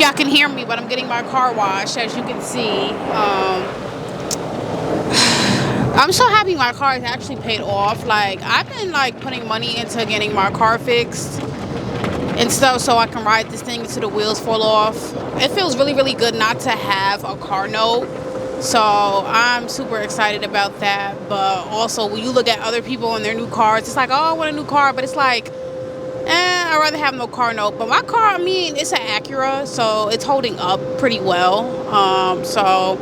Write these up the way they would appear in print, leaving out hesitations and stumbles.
y'all can hear me, but I'm getting my car washed, as you can see. I'm so happy my car is actually paid off. Like, I've been like putting money into getting my car fixed and stuff so I can ride this thing until the wheels fall off. It feels really, really good not to have a car note. So I'm super excited about that. But also, when you look at other people and their new cars, it's like, oh, I want a new car. But it's like, I'd rather have no car note. But my car, I mean, it's an Acura, so it's holding up pretty well. So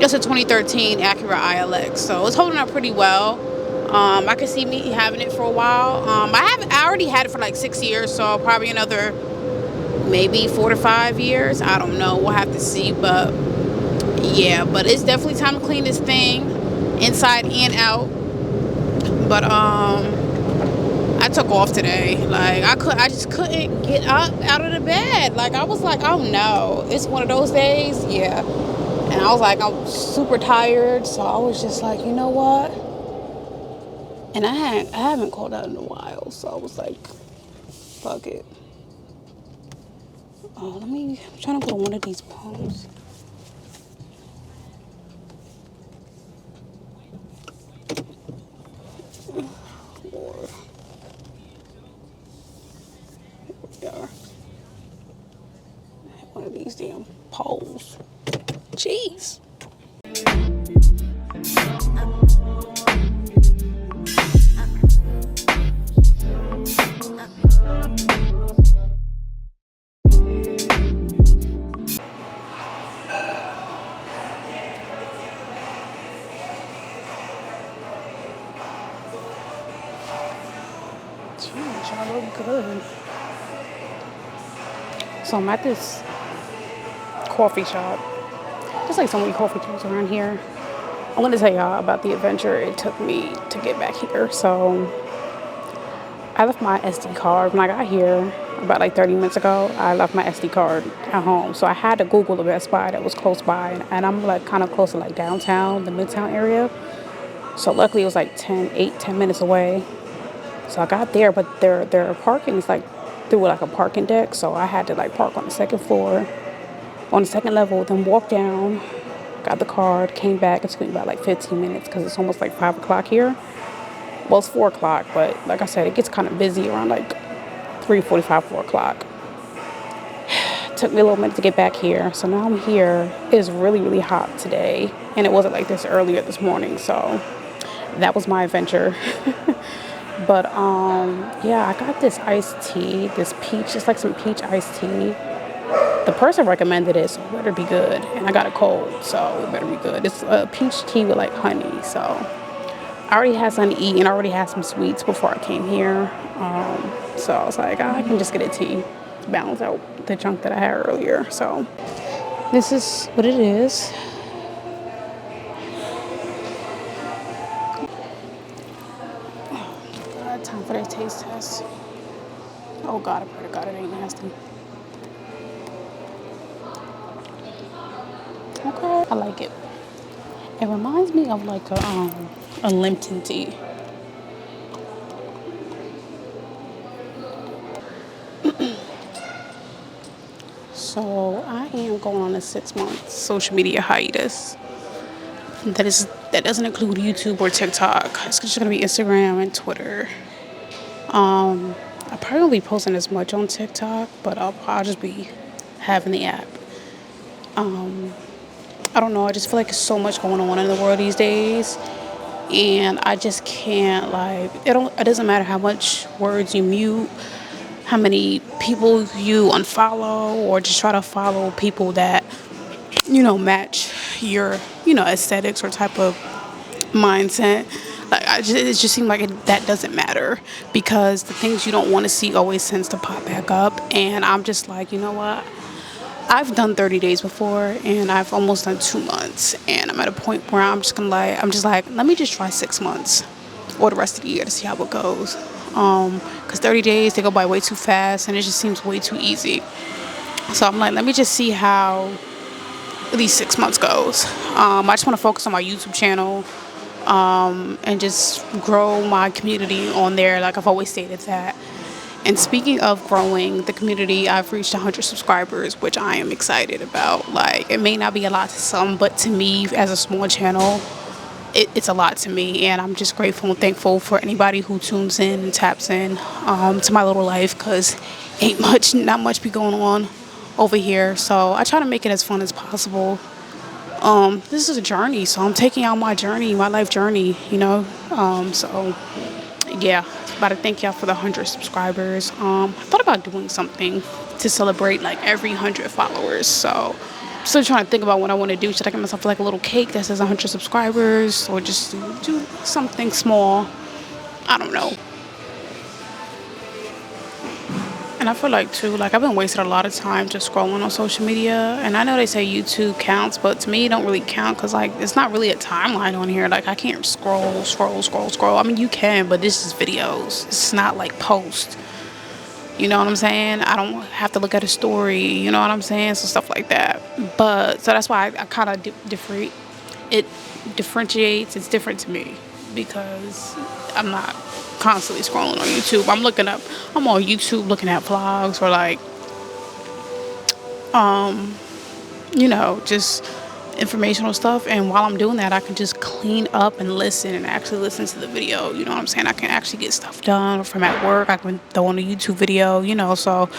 it's a 2013 Acura ILX, so it's holding up pretty well. I could see me having it for a while. I already had it for like 6 years, so probably another maybe 4 to 5 years. I don't know. We'll have to see, but yeah. But it's definitely time to clean this thing inside and out. But I took off today. Like I just couldn't get up out of the bed. Like I was like, oh no, it's one of those days. Yeah. And I was like, I'm super tired, so I was just like, you know what? And I haven't called out in a while, so I was like, fuck it. Oh, I'm trying to go to one of these pumps. Lord. Here we are. One of these damn poles. Jeez. Jeez, y'all look good. So I'm at this coffee shop. Just like so many coffee shops around here. I want to tell y'all about the adventure it took me to get back here. So I left my SD card when I got here about like 30 minutes ago. I left my SD card at home. So I had to Google the Best Buy that was close by. And I'm like kind of close to like downtown, the Midtown area. So luckily it was like 10 minutes away. So I got there, but their parking is like through like a parking deck. So I had to like park on the second floor, on the second level, then walk down, got the card, came back. It took me about like 15 minutes because it's almost like 5 o'clock here. Well, it's 4 o'clock, but like I said, it gets kind of busy around like 3:45, 4 o'clock. Took me a little minute to get back here. So now I'm here. It's really, really hot today. And it wasn't like this earlier this morning. So that was my adventure. But yeah, I got this iced tea, this peach. It's like some peach iced tea. The person recommended it, so it better be good. And I got a cold, so it better be good. It's a peach tea with like honey. So I already had something to eat, and I already had some sweets before I came here. So I was like, I can just get a tea to balance out the junk that I had earlier. So this is what it is. Time for that taste test. Oh God, I pray to God it ain't nasty. Okay, I like it. It reminds me of like a Lipton tea. So I am going on a 6-month social media hiatus. That doesn't include YouTube or TikTok. It's just gonna be Instagram and Twitter. I probably won't be posting as much on TikTok, but I'll just be having the app. I don't know. I just feel like there's so much going on in the world these days, and I just can't like. It doesn't matter how much words you mute, how many people you unfollow, or just try to follow people that match your aesthetics or type of mindset. Like it just seems like that doesn't matter because the things you don't want to see always tends to pop back up. And I'm just like, you know what? I've done 30 days before, and I've almost done 2 months, and I'm at a point where I'm just like, let me just try 6 months or the rest of the year to see how it goes. Because 30 days they go by way too fast, and it just seems way too easy. So I'm like, let me just see how these 6 months goes. I just want to focus on my YouTube channel. And just grow my community on there, like I've always stated that. And speaking of growing the community, I've reached 100 subscribers, which I am excited about. Like, it may not be a lot to some, but to me, as a small channel, it's a lot to me. And I'm just grateful and thankful for anybody who tunes in and taps in to my little life, because not much be going on over here. So I try to make it as fun as possible. This is a journey, so I'm taking out my journey, my life journey, so yeah, about to thank y'all for the 100 subscribers. I thought about doing something to celebrate like every 100 followers. So I'm still trying to think about what I want to do. Should I get myself like a little cake that says 100 subscribers, or just do something small? I don't know. And I feel like too, like I've been wasting a lot of time just scrolling on social media. And I know they say YouTube counts, but to me it don't really count, because like it's not really a timeline on here. Like I can't scroll. I mean, you can, but this is videos. It's not like post. You know what I'm saying? I don't have to look at a story. You know what I'm saying? So stuff like that. But so that's why I kind of it differentiates. It's different to me, because I'm not constantly scrolling on YouTube. I'm on YouTube looking at vlogs, or like, just informational stuff. And while I'm doing that, I can just clean up and listen and actually listen to the video. You know what I'm saying? I can actually get stuff done. Or from at work, I can throw on a YouTube video, so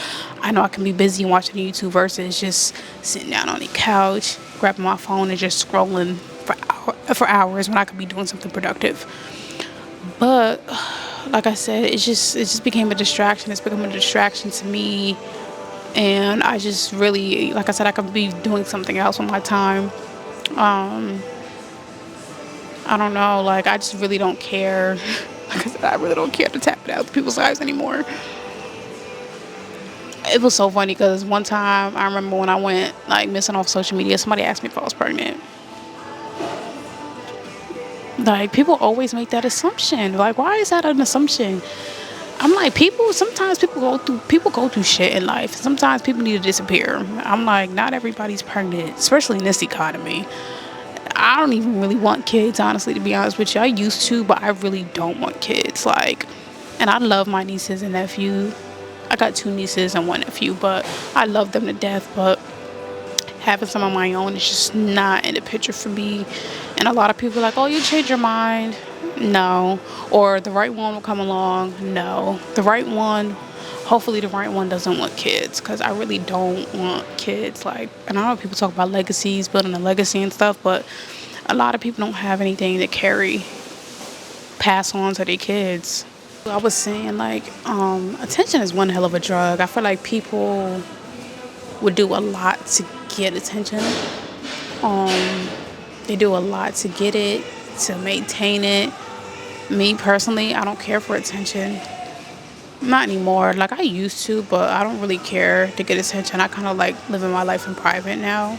I know I can be busy watching a YouTube versus just sitting down on the couch, grabbing my phone and just scrolling for hours when I could be doing something productive. But like I said, it just became a distraction. It's become a distraction to me. And I just really, like I said, I could be doing something else with my time. I don't know, like I just really don't care. Like I said, I really don't care to tap it out to people's lives anymore. It was so funny because one time I remember when I went like missing off social media, somebody asked me if I was pregnant. Like, people always make that assumption. Like, why is that an assumption? I'm like, sometimes people go through shit in life. Sometimes people need to disappear. I'm like, not everybody's pregnant, especially in this economy. I don't even really want kids, honestly, to be honest with you. I used to, but I really don't want kids. Like, and I love my nieces and nephew. I got 2 nieces and 1 nephew, but I love them to death. But having some of my own is just not in the picture for me. And a lot of people are like, oh, you change your mind. No. Or the right one will come along. No. Hopefully the right one doesn't want kids, because I really don't want kids. Like, and I know people talk about legacies, building a legacy and stuff, but a lot of people don't have anything to pass on to their kids. I was saying, like, attention is one hell of a drug. I feel like people would do a lot to get attention. They do a lot to get it, to maintain it. Me personally, I don't care for attention. Not anymore. Like, I used to, but I don't really care to get attention. I kind of like living my life in private now.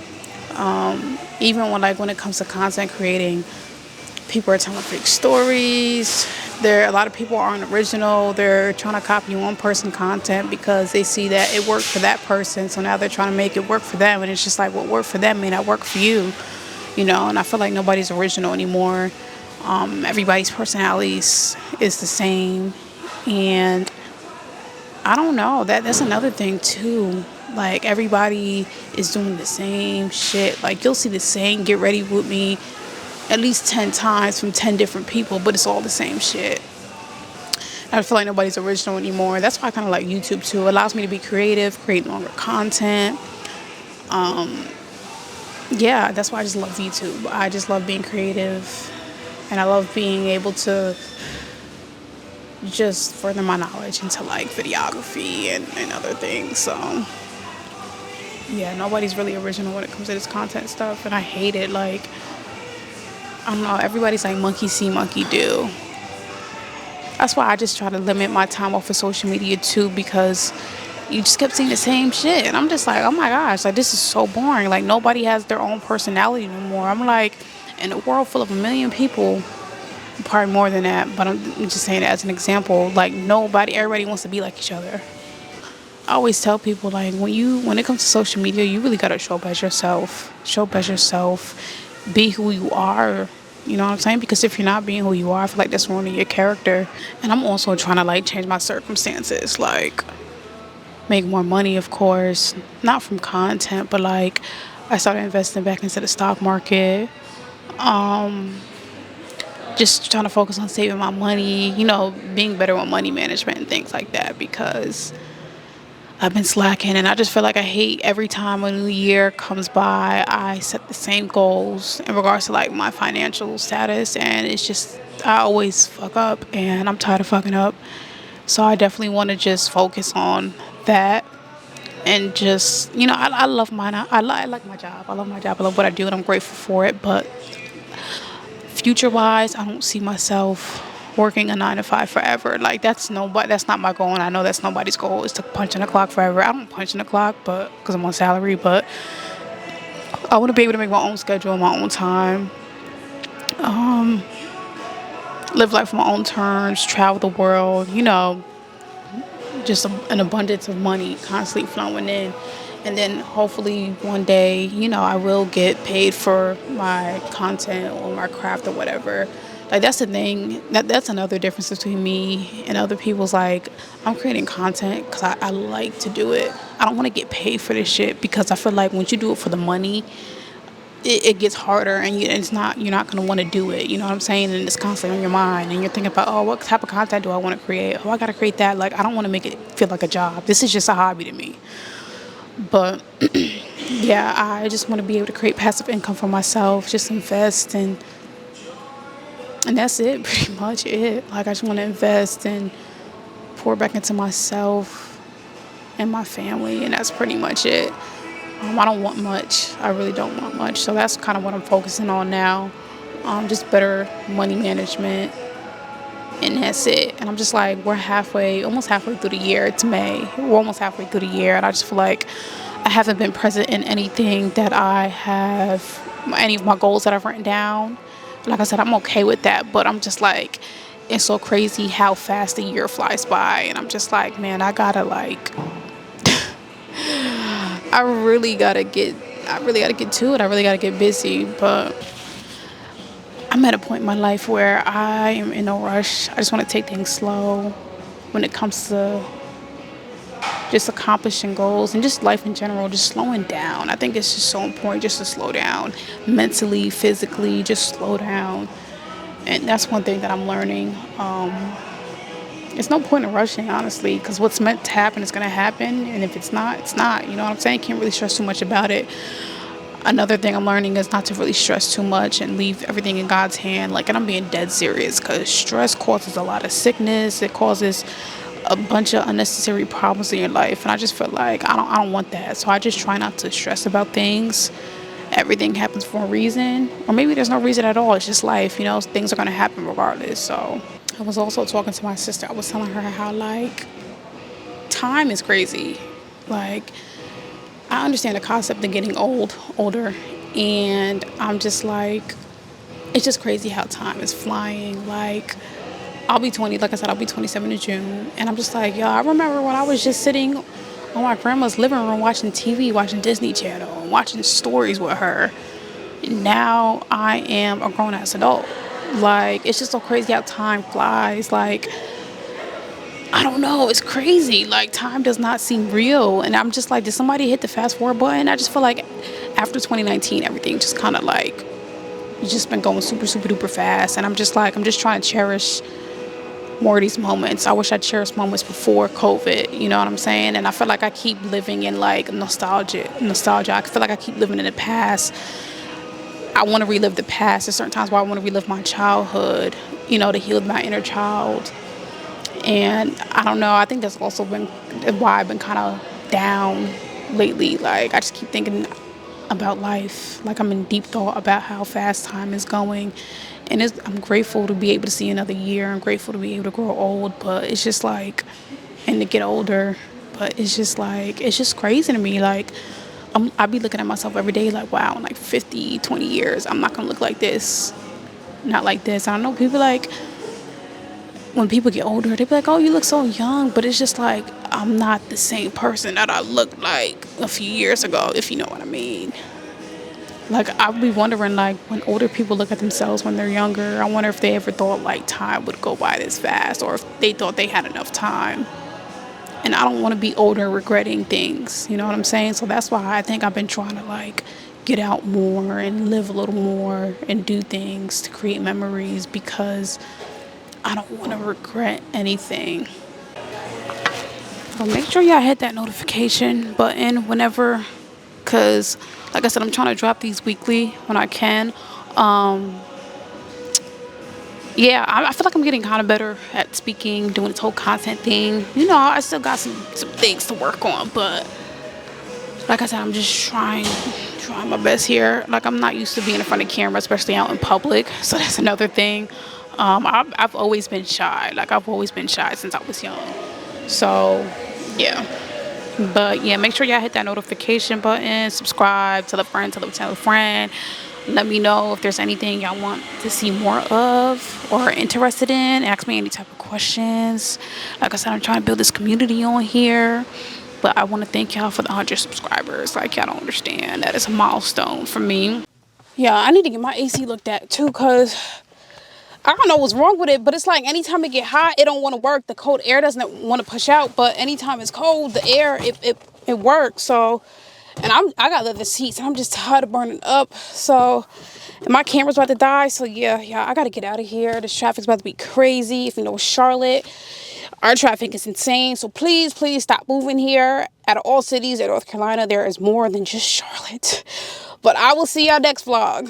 Even when it comes to content creating, people are telling fake stories. A lot of people aren't original. They're trying to copy one person content because they see that it worked for that person. So now they're trying to make it work for them. And it's just like, what worked for them may not work for you. And I feel like nobody's original anymore. Everybody's personalities is the same. And I don't know. That's another thing too. Like, everybody is doing the same shit. Like, you'll see the same Get Ready With Me at least 10 times from 10 different people, but it's all the same shit. I feel like nobody's original anymore. That's why I kind of like YouTube too. It allows me to be creative, create longer content. Yeah, that's why I just love YouTube. I just love being creative, and I love being able to just further my knowledge into like videography and other things. So yeah, nobody's really original when it comes to this content stuff, and I hate it. Like, I don't know, everybody's like monkey see, monkey do. That's why I just try to limit my time off of social media too, because you just kept seeing the same shit. And I'm just like, oh my gosh, like, this is so boring. Like, nobody has their own personality no more. I'm like, in a world full of 1 million people, probably more than that, but I'm just saying it as an example, like, everybody wants to be like each other. I always tell people, like, when it comes to social media, you really gotta show up as yourself. Be who you are. You know what I'm saying? Because if you're not being who you are, I feel like that's ruining your character. And I'm also trying to like change my circumstances, like make more money, of course, not from content, but like I started investing back into the stock market. Just trying to focus on saving my money, being better with money management and things like that because I've been slacking and I just feel like I hate every time a new year comes by, I set the same goals in regards to like my financial status and it's just, I always fuck up and I'm tired of fucking up. So I definitely want to just focus on that and just, I love mine. I like my job. I love my job. I love what I do and I'm grateful for it. But future wise, I don't see myself working a 9 to 5 forever. Like that's not my goal, and I know that's nobody's goal is to punch in the clock forever. I don't punch in the clock, but because I'm on salary, but I want to be able to make my own schedule, my own time, live life on my own terms, travel the world. Just an abundance of money constantly flowing in. And then hopefully one day, I will get paid for my content or my craft or whatever. Like that's the thing. That's another difference between me and other people's. Like I'm creating content because I like to do it. I don't want to get paid for this shit because I feel like once you do it for the money, it gets harder and you're not going to want to do it, you know what I'm saying? And it's constantly on your mind and you're thinking about, oh, what type of content do I want to create? Oh, I got to create that. Like I don't want to make it feel like a job. This is just a hobby to me. But yeah, I just want to be able to create passive income for myself, just invest and that's it, pretty much it. Like I just want to invest and pour back into myself and my family, and that's pretty much it. I don't want much. I really don't want much. So that's kind of what I'm focusing on now. Just better money management. And that's it. And I'm just like, almost halfway through the year. It's May. We're almost halfway through the year. And I just feel like I haven't been present in anything that any of my goals that I've written down. Like I said, I'm okay with that. But I'm just like, it's so crazy how fast the year flies by. And I'm just like, man, I gotta like I really gotta get to it. I really gotta get busy, but I'm at a point in my life where I am in no rush. I just want to take things slow when it comes to just accomplishing goals and just life in general, just slowing down. I think it's just so important just to slow down mentally, physically, just slow down. And that's one thing that I'm learning. It's no point in rushing, honestly, because what's meant to happen is going to happen. And if it's not, it's not. You know what I'm saying? Can't really stress too much about it. Another thing I'm learning is not to really stress too much and leave everything in God's hand. Like, and I'm being dead serious because stress causes a lot of sickness. It causes a bunch of unnecessary problems in your life. And I just feel like I don't want that. So I just try not to stress about things. Everything happens for a reason. Or maybe there's no reason at all. It's just life. Things are going to happen regardless. So I was also talking to my sister. I was telling her how, like, time is crazy. Like, I understand the concept of getting older. And I'm just like, it's just crazy how time is flying. Like, I'll be 20, like I said, I'll be 27 in June. And I'm just like, yo, I remember when I was just sitting on my grandma's living room watching TV, watching Disney Channel, and watching stories with her. Now I am a grown-ass adult. Like, it's just so crazy how time flies. Like, I don't know. It's crazy. Like, time does not seem real. And I'm just like, did somebody hit the fast forward button? I just feel like after 2019, everything just kind of like, it's just been going super, super duper fast. And I'm just like, I'm just trying to cherish more of these moments. I wish I cherished moments before COVID. You know what I'm saying? And I feel like I keep living in like nostalgia. I feel like I keep living in the past. I want to relive the past. There's certain times where I want to relive my childhood, to heal my inner child. And I don't know, I think that's also been why I've been kind of down lately. Like, I just keep thinking about life. Like, I'm in deep thought about how fast time is going. And I'm grateful to be able to see another year. I'm grateful to be able to grow old. But it's just like, and to get older. But it's just like, it's just crazy to me. Like, I be looking at myself every day like, wow, in like 50, 20 years, I'm not going to look like this. Not like this. I don't know, people like, when people get older, they be like, oh, you look so young. But it's just like, I'm not the same person that I looked like a few years ago, if you know what I mean. Like, I'll be wondering, like, when older people look at themselves when they're younger, I wonder if they ever thought, like, time would go by this fast, or if they thought they had enough time. And I don't want to be older regretting things, you know what I'm saying? So that's why I think I've been trying to, like, get out more and live a little more and do things to create memories, because I don't want to regret anything. So make sure y'all hit that notification button whenever, because like I said, I'm trying to drop these weekly when I can. Yeah, I feel like I'm getting kind of better at speaking, doing this whole content thing. You know, I still got some things to work on, but like I said, I'm just trying my best here. Like, I'm not used to being in front of camera, especially out in public. So that's another thing. I've always been shy. Like, I've always been shy since I was young. So yeah. But yeah, make sure y'all hit that notification button, subscribe, tell a friend, tell a friend. Let me know if there's anything y'all want to see more of or interested in. Ask me any type of questions. Like I said, I'm trying to build this community on here. But I want to thank y'all for the 100 subscribers. Like, y'all don't understand. That is a milestone for me. Yeah, I need to get my AC looked at too, because I don't know what's wrong with it, but it's like anytime it get hot, it don't want to work. The cold air doesn't want to push out, but anytime it's cold, the air, it works. So, and I got leather seats, and I'm just tired of burning up. So, and my camera's about to die. So yeah, I got to get out of here. This traffic's about to be crazy. If you know Charlotte, our traffic is insane. So please stop moving here. Out of all cities in North Carolina, there is more than just Charlotte. But I will see y'all next vlog.